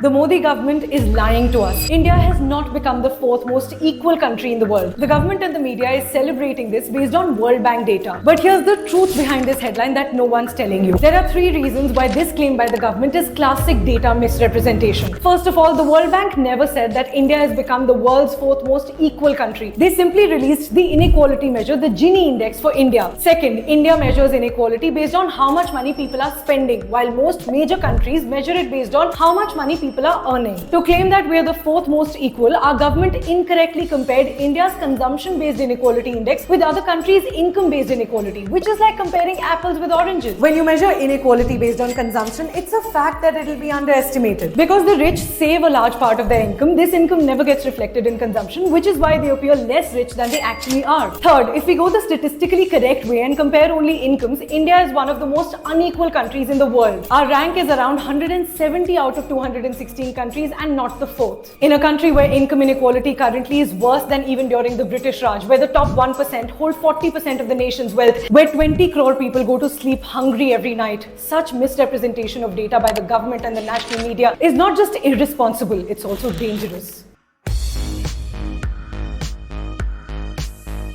The Modi government is lying to us. India has not become the fourth most equal country in the world. The government and the media is celebrating this based on World Bank data. But here's the truth behind this headline that no one's telling you. There are three reasons why this claim by the government is classic data misrepresentation. First of all, the World Bank never said that India has become the world's fourth most equal country. They simply released the inequality measure, the Gini index for India. Second, India measures inequality based on how much money people are spending, while most major countries measure it based on how much money people are earning. To claim that we are the fourth most equal, our government incorrectly compared India's consumption-based inequality index with other countries' income-based inequality, which is like comparing apples with oranges. When you measure inequality based on consumption, it's a fact that it will be underestimated. Because the rich save a large part of their income, this income never gets reflected in consumption, which is why they appear less rich than they actually are. Third, if we go the statistically correct way and compare only incomes, India is one of the most unequal countries in the world. Our rank is around 170 out of 216 countries and not the fourth. In a country where income inequality currently is worse than even during the British Raj, where the top 1% hold 40% of the nation's wealth, where 20 crore people go to sleep hungry every night, such misrepresentation of data by the government and the national media is not just irresponsible, it's also dangerous.